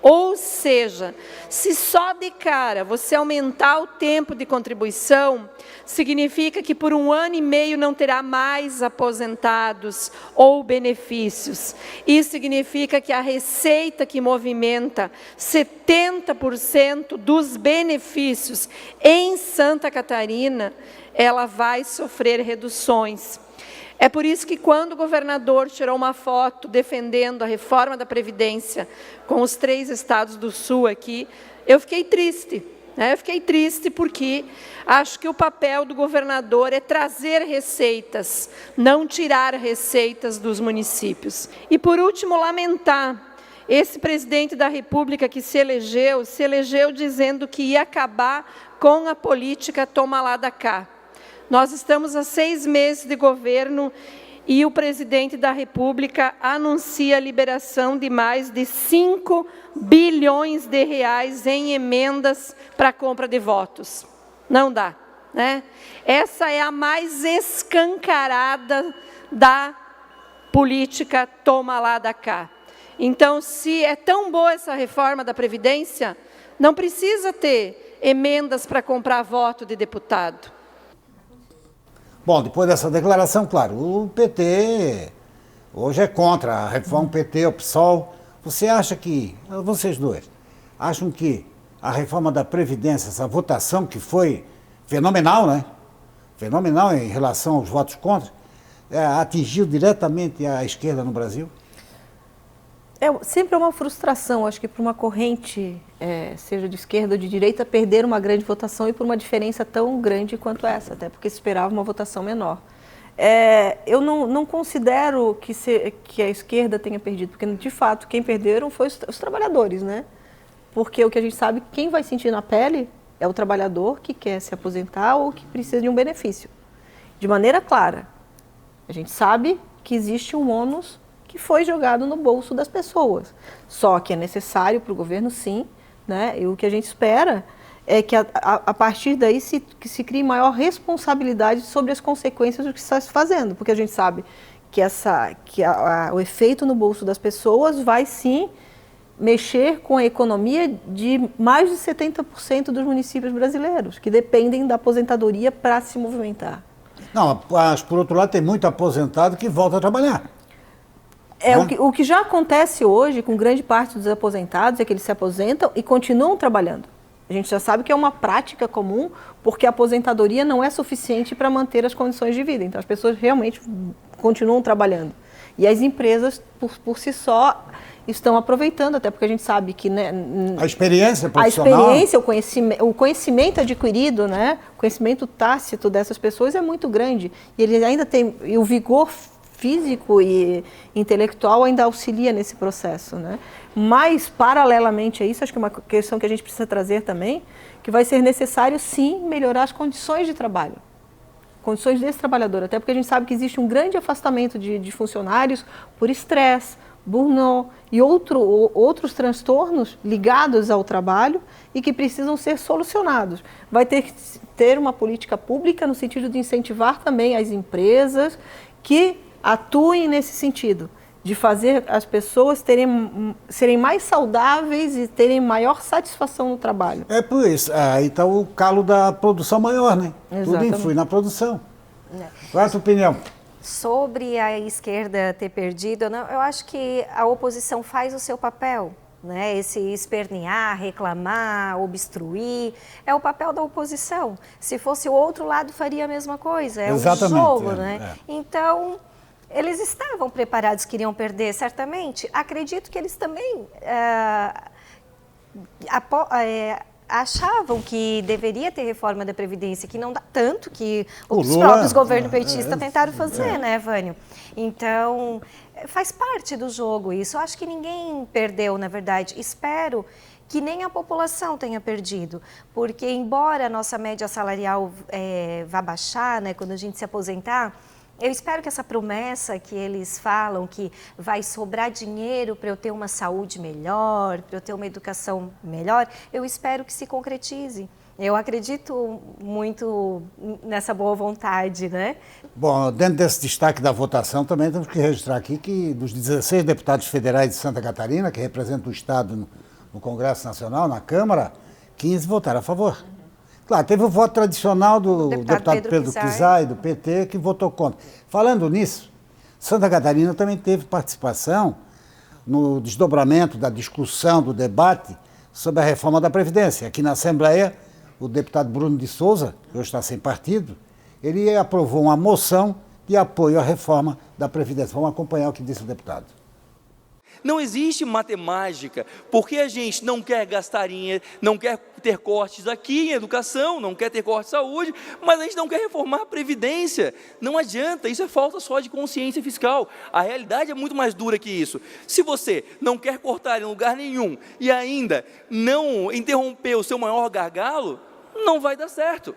Ou seja, se só de cara você aumentar o tempo de contribuição, significa que por 1 ano e meio não terá mais aposentados ou benefícios. Isso significa que a receita que movimenta 70% dos benefícios em Santa Catarina, ela vai sofrer reduções. É por isso que quando o governador tirou uma foto defendendo a reforma da Previdência com os 3 estados do Sul aqui, eu fiquei triste. Eu fiquei triste porque acho que o papel do governador é trazer receitas, não tirar receitas dos municípios. E por último, lamentar esse presidente da República que se elegeu dizendo que ia acabar com a política toma lá da cá. Nós estamos há 6 meses de governo e o presidente da República anuncia a liberação de mais de 5 bilhões de reais em emendas para compra de votos. Não dá, né? Essa é a mais escancarada da política toma lá da cá. Então, se é tão boa essa reforma da Previdência, não precisa ter emendas para comprar voto de deputado. Bom, depois dessa declaração, claro, o PT hoje é contra a reforma, o PT, o PSOL. Você acha que, vocês dois, acham que a reforma da Previdência, essa votação que foi fenomenal, né? Fenomenal em relação aos votos contra, atingiu diretamente a esquerda no Brasil? Sempre é uma frustração, acho que para uma corrente, seja de esquerda ou de direita, perder uma grande votação e por uma diferença tão grande quanto essa, até porque se esperava uma votação menor. Eu não considero que a esquerda tenha perdido, porque de fato quem perderam foi os trabalhadores, né? Porque o que a gente sabe, quem vai sentir na pele é o trabalhador que quer se aposentar ou que precisa de um benefício. De maneira clara, a gente sabe que existe um ônus que foi jogado no bolso das pessoas. Só que é necessário para o governo, sim, né? E o que a gente espera é que a partir daí se crie maior responsabilidade sobre as consequências do que está se fazendo, porque a gente sabe que o efeito no bolso das pessoas vai sim mexer com a economia de mais de 70% dos municípios brasileiros, que dependem da aposentadoria para se movimentar. Não, mas por outro lado tem muito aposentado que volta a trabalhar. O que já acontece hoje com grande parte dos aposentados é que eles se aposentam e continuam trabalhando. A gente já sabe que é uma prática comum, porque a aposentadoria não é suficiente para manter as condições de vida. Então, as pessoas realmente continuam trabalhando. E as empresas, por si só, estão aproveitando, até porque a gente sabe que... Né, a experiência profissional... A experiência, o conhecimento adquirido, né, o conhecimento tácito dessas pessoas é muito grande. E eles ainda têm... E o vigor físico e intelectual ainda auxilia nesse processo, né? Mas, paralelamente a isso, acho que é uma questão que a gente precisa trazer também, que vai ser necessário, sim, melhorar as condições de trabalho, condições desse trabalhador, até porque a gente sabe que existe um grande afastamento de funcionários por estresse, burnout e outros transtornos ligados ao trabalho e que precisam ser solucionados. Vai ter que ter uma política pública no sentido de incentivar também as empresas que atuem nesse sentido, de fazer as pessoas serem mais saudáveis e terem maior satisfação no trabalho. É por isso. Aí está o calo da produção maior, né? Exatamente. Tudo influi na produção. Qual é a sua opinião? Sobre a esquerda ter perdido, eu acho que a oposição faz o seu papel. Né? Esse espernear, reclamar, obstruir, é o papel da oposição. Se fosse o outro lado, faria a mesma coisa. É Exatamente, um jogo, né? Então... Eles estavam preparados, queriam perder, certamente. Acredito que eles também achavam que deveria ter reforma da Previdência, que não dá tanto que os próprios governos petistas tentaram fazer, né, Vânio? Então, faz parte do jogo isso. Eu acho que ninguém perdeu, na verdade. Espero que nem a população tenha perdido, porque embora a nossa média salarial vá baixar, né, quando a gente se aposentar, eu espero que essa promessa que eles falam, que vai sobrar dinheiro para eu ter uma saúde melhor, para eu ter uma educação melhor, eu espero que se concretize. Eu acredito muito nessa boa vontade, né? Bom, dentro desse destaque da votação, também temos que registrar aqui que dos 16 deputados federais de Santa Catarina, que representam o Estado no Congresso Nacional, na Câmara, 15 votaram a favor. Claro, teve o voto tradicional do deputado Pedro Kizai, do PT, que votou contra. Falando nisso, Santa Catarina também teve participação no desdobramento da discussão, do debate sobre a reforma da Previdência. Aqui na Assembleia, o deputado Bruno de Souza, que hoje está sem partido, ele aprovou uma moção de apoio à reforma da Previdência. Vamos acompanhar o que disse o deputado. Não existe matemática, porque a gente não quer gastar não quer ter cortes aqui em educação, não quer ter cortes em saúde, mas a gente não quer reformar a Previdência. Não adianta, isso é falta só de consciência fiscal. A realidade é muito mais dura que isso. Se você não quer cortar em lugar nenhum e ainda não interromper o seu maior gargalo, não vai dar certo.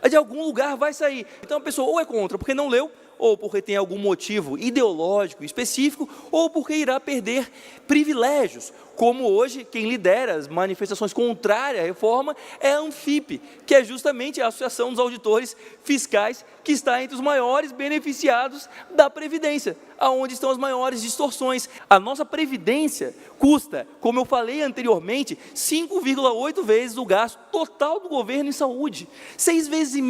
De algum lugar vai sair. Então a pessoa ou é contra porque não leu, ou porque tem algum motivo ideológico específico, ou porque irá perder privilégios, como hoje quem lidera as manifestações contrárias à reforma é a Anfip, que é justamente a Associação dos Auditores Fiscais, que está entre os maiores beneficiados da Previdência, aonde estão as maiores distorções. A nossa Previdência custa, como eu falei anteriormente, 5,8 vezes o gasto total do governo em saúde, 6,5 vezes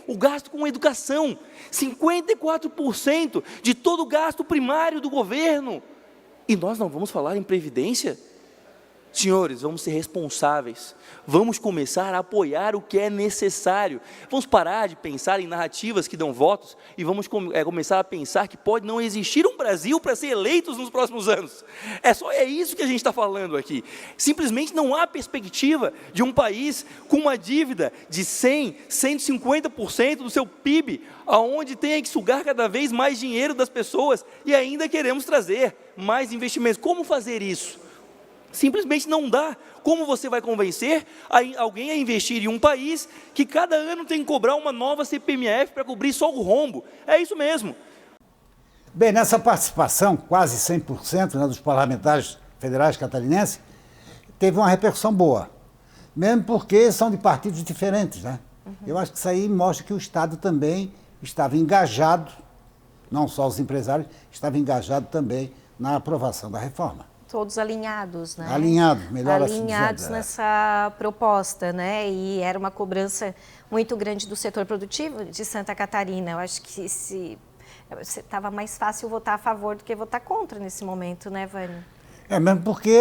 o gasto com educação, 54% de todo o gasto primário do governo. E nós não vamos falar em Previdência? Senhores, vamos ser responsáveis, vamos começar a apoiar o que é necessário, vamos parar de pensar em narrativas que dão votos e vamos começar a pensar que pode não existir um Brasil para ser eleitos nos próximos anos. É isso que a gente está falando aqui. Simplesmente não há perspectiva de um país com uma dívida de 100%, 150% do seu PIB, aonde tenha que sugar cada vez mais dinheiro das pessoas e ainda queremos trazer mais investimentos. Como fazer isso? Simplesmente não dá. Como você vai convencer alguém a investir em um país que cada ano tem que cobrar uma nova CPMF para cobrir só o rombo? É isso mesmo. Bem, nessa participação, quase 100%, né, dos parlamentares federais catarinenses, teve uma repercussão boa. Mesmo porque são de partidos diferentes, né? Eu acho que isso aí mostra que o Estado também estava engajado, não só os empresários, estava engajado também na aprovação da reforma. Todos alinhados, né? Alinhados, melhor assim dizendo. Alinhados nessa proposta, né? E era uma cobrança muito grande do setor produtivo de Santa Catarina. Eu acho que Estava mais fácil votar a favor do que votar contra nesse momento, né, Vânia? Mesmo porque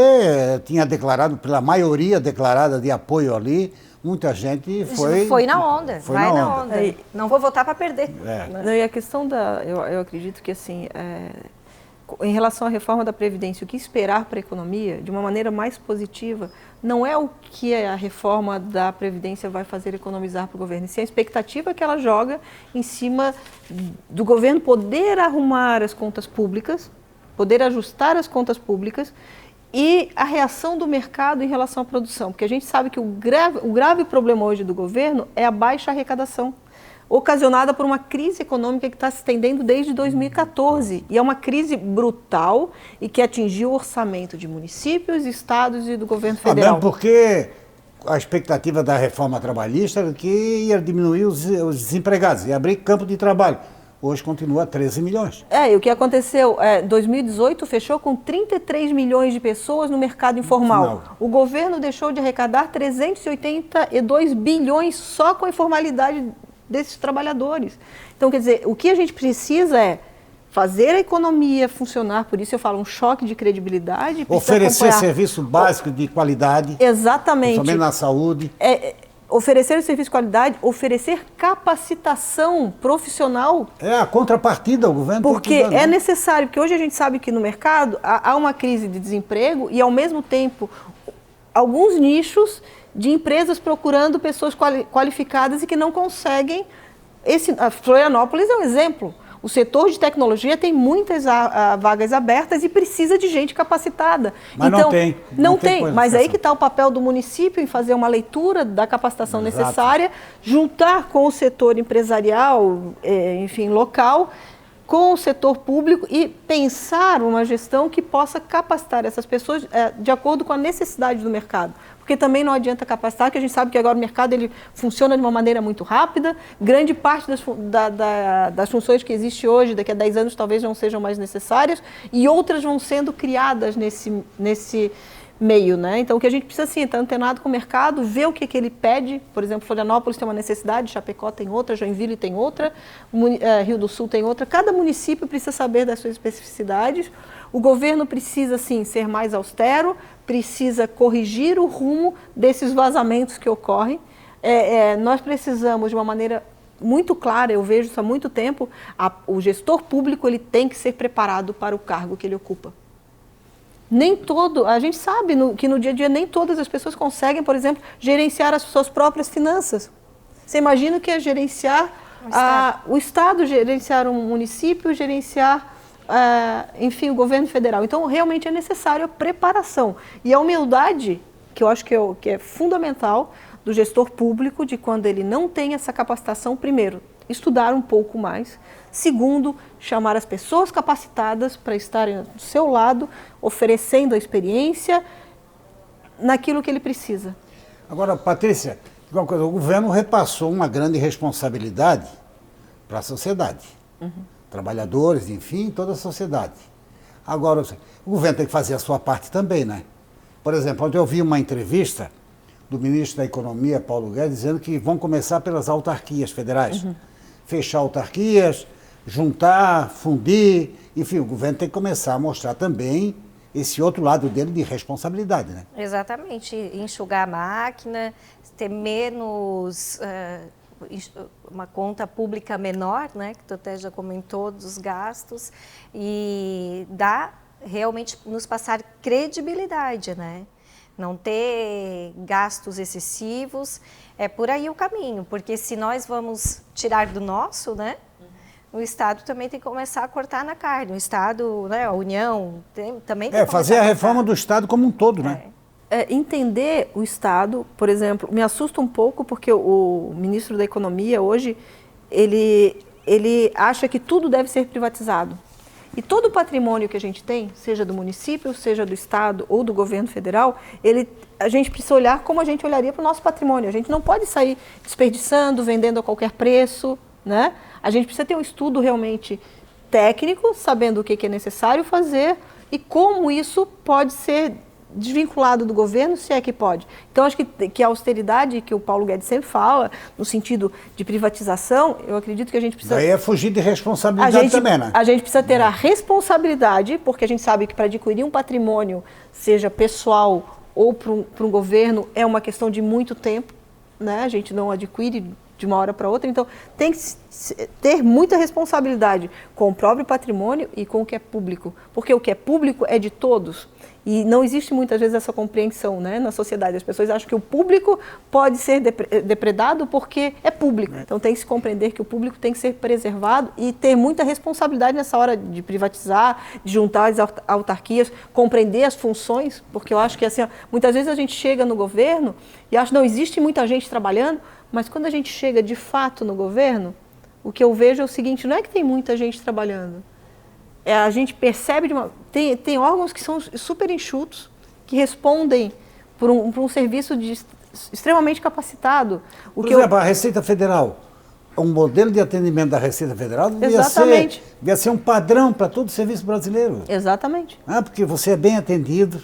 tinha declarado, pela maioria declarada de apoio ali, muita gente foi na onda, vai na onda. Não vou votar para perder. Não, e a questão eu acredito que assim, em relação à reforma da Previdência, o que esperar para a economia, de uma maneira mais positiva, não é o que a reforma da Previdência vai fazer economizar para o governo, sim a expectativa que ela joga em cima do governo poder arrumar as contas públicas, poder ajustar as contas públicas e a reação do mercado em relação à produção. Porque a gente sabe que o grave problema hoje do governo é a baixa arrecadação, ocasionada por uma crise econômica que está se estendendo desde 2014. E é uma crise brutal e que atingiu o orçamento de municípios, estados e do governo federal. Mesmo porque a expectativa da reforma trabalhista era que ia diminuir os desempregados, ia abrir campo de trabalho. Hoje continua 13 milhões. E o que aconteceu? 2018 fechou com 33 milhões de pessoas no mercado informal. O governo deixou de arrecadar 382 bilhões só com a informalidade desses trabalhadores. Então, quer dizer, o que a gente precisa é fazer a economia funcionar, por isso eu falo um choque de credibilidade. Oferecer serviço básico de qualidade. Exatamente. Principalmente na saúde. Oferecer serviço de qualidade, oferecer capacitação profissional. A contrapartida ao governo. Porque é necessário, porque hoje a gente sabe que no mercado há uma crise de desemprego e, ao mesmo tempo, alguns nichos de empresas procurando pessoas qualificadas e que não conseguem. A Florianópolis é um exemplo. O setor de tecnologia tem muitas vagas abertas e precisa de gente capacitada. Mas então, não tem. Mas aí que está o papel do município em fazer uma leitura da capacitação necessária, juntar com o setor empresarial, enfim, local, com o setor público e pensar uma gestão que possa capacitar essas pessoas de acordo com a necessidade do mercado. Porque também não adianta capacitar, que a gente sabe que agora o mercado ele funciona de uma maneira muito rápida, grande parte das funções que existe hoje, daqui a 10 anos talvez não sejam mais necessárias, e outras vão sendo criadas nesse meio, né? Então o que a gente precisa, sim, é estar antenado com o mercado, ver o que ele pede. Por exemplo, Florianópolis tem uma necessidade, Chapecó tem outra, Joinville tem outra, Rio do Sul tem outra. Cada município precisa saber das suas especificidades. O governo precisa, sim, ser mais austero, precisa corrigir o rumo desses vazamentos que ocorrem. Nós precisamos, de uma maneira muito clara, eu vejo isso há muito tempo, o gestor público ele tem que ser preparado para o cargo que ele ocupa. A gente sabe que no dia a dia nem todas as pessoas conseguem, por exemplo, gerenciar as suas próprias finanças. Você imagina o que é gerenciar o Estado, gerenciar um município, gerenciar enfim, o governo federal. Então, realmente é necessário a preparação. E a humildade, que eu acho que é fundamental do gestor público, de quando ele não tem essa capacitação, primeiro, estudar um pouco mais. Segundo, chamar as pessoas capacitadas para estarem do seu lado, oferecendo a experiência naquilo que ele precisa. Agora, Patrícia, o governo repassou uma grande responsabilidade para a sociedade. Trabalhadores, enfim, toda a sociedade. Agora, o governo tem que fazer a sua parte também, né? Por exemplo, ontem eu vi uma entrevista do ministro da Economia, Paulo Guedes, dizendo que vão começar pelas autarquias federais. Fechar autarquias, juntar, fundir, enfim, o governo tem que começar a mostrar também esse outro lado dele de responsabilidade, né? Exatamente, enxugar a máquina, ter menos... uma conta pública menor, né, que tu até já comentou, dos gastos, e realmente nos passar credibilidade, né? Não ter gastos excessivos, é por aí o caminho, porque se nós vamos tirar do nosso, né, o Estado também tem que começar a cortar na carne, o Estado, né, a União também tem que fazer a reforma do Estado como um todo, né? Entender o Estado, por exemplo, me assusta um pouco porque o ministro da Economia hoje, ele acha que tudo deve ser privatizado. E todo o patrimônio que a gente tem, seja do município, seja do Estado ou do governo federal, a gente precisa olhar como a gente olharia para o nosso patrimônio. A gente não pode sair desperdiçando, vendendo a qualquer preço, né? A gente precisa ter um estudo realmente técnico, sabendo o que é necessário fazer e como isso pode ser desvinculado do governo, se é que pode. Então, acho que a austeridade que o Paulo Guedes sempre fala, no sentido de privatização, eu acredito que a gente precisa... Daí é fugir de responsabilidade também, né? A gente precisa ter a responsabilidade, porque a gente sabe que para adquirir um patrimônio, seja pessoal ou para um governo, é uma questão de muito tempo, né? A gente não adquire de uma hora para outra, então tem que ter muita responsabilidade com o próprio patrimônio e com o que é público, porque o que é público é de todos. E não existe muitas vezes essa compreensão, né, na sociedade. As pessoas acham que o público pode ser depredado porque é público. Então tem que se compreender que o público tem que ser preservado e ter muita responsabilidade nessa hora de privatizar, de juntar as autarquias, compreender as funções, porque eu acho que assim, muitas vezes a gente chega no governo e acha que não existe muita gente trabalhando, mas quando a gente chega de fato no governo, o que eu vejo é o seguinte, não é que tem muita gente trabalhando. A gente percebe, tem órgãos que são super enxutos, que respondem por um serviço extremamente capacitado. Por exemplo, a Receita Federal, um modelo de atendimento da Receita Federal devia ser um padrão para todo o serviço brasileiro. Exatamente. Porque você é bem atendido,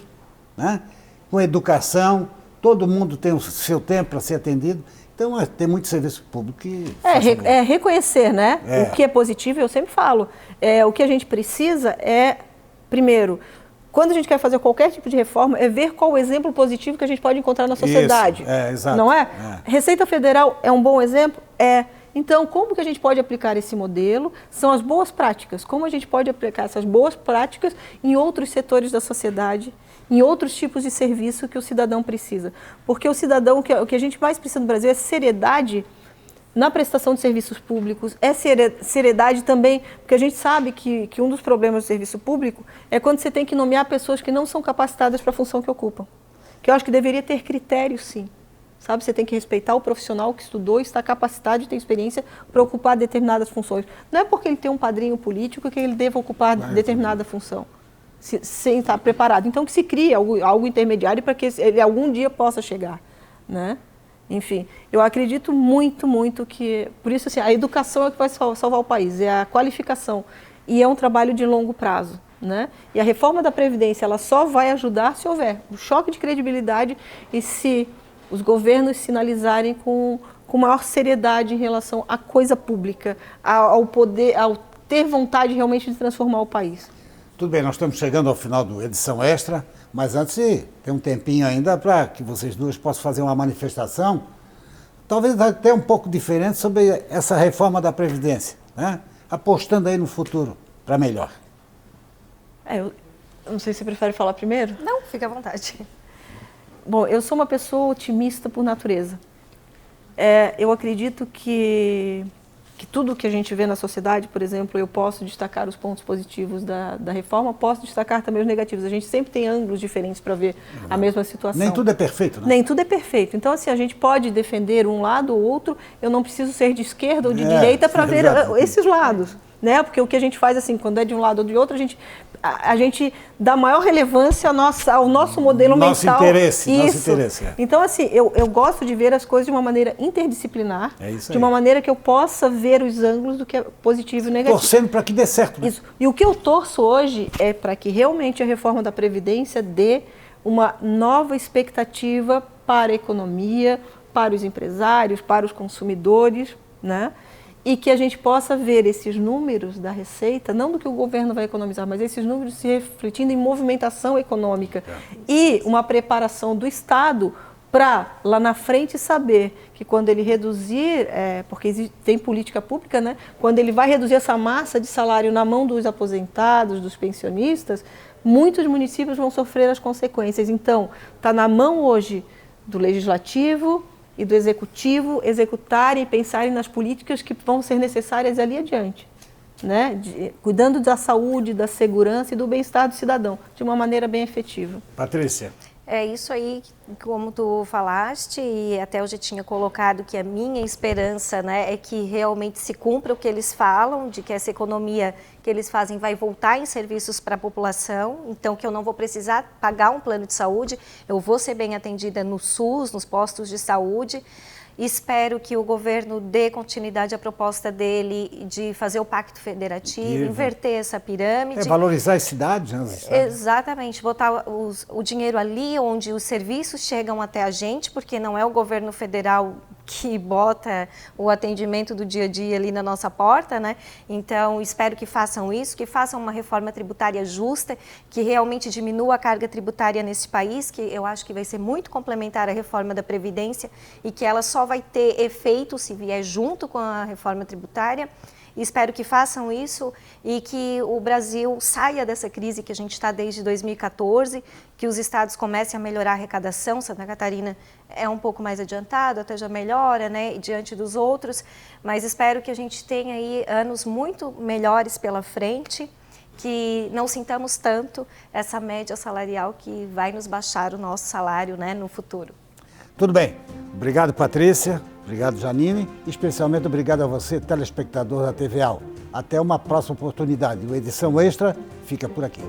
né? Com educação, todo mundo tem o seu tempo para ser atendido. Então, tem muito serviço público que... reconhecer, né? O que é positivo, eu sempre falo. O que a gente precisa é, primeiro, quando a gente quer fazer qualquer tipo de reforma, é ver qual o exemplo positivo que a gente pode encontrar na sociedade. Isso, exato. Não é? Receita Federal é um bom exemplo? Então, como que a gente pode aplicar esse modelo? São as boas práticas. Como a gente pode aplicar essas boas práticas em outros setores da sociedade, em outros tipos de serviço que o cidadão precisa. Porque o cidadão, o que a gente mais precisa no Brasil é seriedade na prestação de serviços públicos, é seriedade também, porque a gente sabe que um dos problemas do serviço público é quando você tem que nomear pessoas que não são capacitadas para a função que ocupam. Que eu acho que deveria ter critérios, sim. Sabe, você tem que respeitar o profissional que estudou, está capacitado e tem experiência para ocupar determinadas funções. Não é porque ele tem um padrinho político que ele deva ocupar determinada função, sem estar preparado. Então, que se crie algo intermediário para que ele algum dia possa chegar, né? Enfim, eu acredito muito, muito que... Por isso, assim, a educação é que vai salvar o país, é a qualificação. E é um trabalho de longo prazo, né? E a reforma da Previdência, ela só vai ajudar se houver um choque de credibilidade e se os governos sinalizarem com maior seriedade em relação à coisa pública, ao poder, ao ter vontade realmente de transformar o país. Tudo bem, nós estamos chegando ao final da edição extra, mas antes tem um tempinho ainda para que vocês duas possam fazer uma manifestação, talvez até um pouco diferente sobre essa reforma da Previdência, né? Apostando aí no futuro para melhor. Eu não sei se você prefere falar primeiro? Não, fica à vontade. Bom, eu sou uma pessoa otimista por natureza. Eu acredito que tudo que a gente vê na sociedade, por exemplo, eu posso destacar os pontos positivos da reforma, posso destacar também os negativos. A gente sempre tem ângulos diferentes para ver a mesma situação. Nem tudo é perfeito, né? Nem tudo é perfeito. Então, assim, a gente pode defender um lado ou outro, eu não preciso ser de esquerda ou de direita para ver esses lados, né? Porque o que a gente faz, assim, quando é de um lado ou de outro, a gente dá maior relevância ao nosso modelo mental. Nosso interesse. Então, assim, eu gosto de ver as coisas de uma maneira interdisciplinar, de uma maneira que eu possa ver os ângulos do que é positivo e negativo. Torcendo para que dê certo. Né? Isso. E o que eu torço hoje é para que realmente a reforma da Previdência dê uma nova expectativa para a economia, para os empresários, para os consumidores, né? E que a gente possa ver esses números da receita, não do que o governo vai economizar, mas esses números se refletindo em movimentação econômica e uma preparação do Estado para, lá na frente, saber que quando ele reduzir, porque tem política pública, né? Quando ele vai reduzir essa massa de salário na mão dos aposentados, dos pensionistas, muitos municípios vão sofrer as consequências. Então, está na mão hoje do Legislativo e do Executivo executarem e pensarem nas políticas que vão ser necessárias ali adiante, né? Cuidando da saúde, da segurança e do bem-estar do cidadão, de uma maneira bem efetiva. Patrícia. É isso aí, como tu falaste, e até eu já tinha colocado que a minha esperança, né, é que realmente se cumpra o que eles falam, de que essa economia que eles fazem vai voltar em serviços para a população, então que eu não vou precisar pagar um plano de saúde, eu vou ser bem atendida no SUS, nos postos de saúde, Espero que o governo dê continuidade à proposta dele de fazer o pacto federativo, inverter essa pirâmide. Valorizar as cidades, né? Exatamente, botar o dinheiro ali onde os serviços chegam até a gente, porque não é o governo federal que bota o atendimento do dia a dia ali na nossa porta, né? Então, espero que façam isso, que façam uma reforma tributária justa, que realmente diminua a carga tributária nesse país, que eu acho que vai ser muito complementar à reforma da Previdência e que ela só vai ter efeito se vier junto com a reforma tributária. Espero que façam isso e que o Brasil saia dessa crise que a gente está desde 2014, que os estados comecem a melhorar a arrecadação. Santa Catarina é um pouco mais adiantado, até já melhora, né, diante dos outros, mas espero que a gente tenha aí anos muito melhores pela frente, que não sintamos tanto essa média salarial que vai nos baixar o nosso salário, né, no futuro. Tudo bem. Obrigado, Patrícia. Obrigado, Janine. Especialmente obrigado a você, telespectador da TVAL. Até uma próxima oportunidade. O Edição Extra fica por aqui.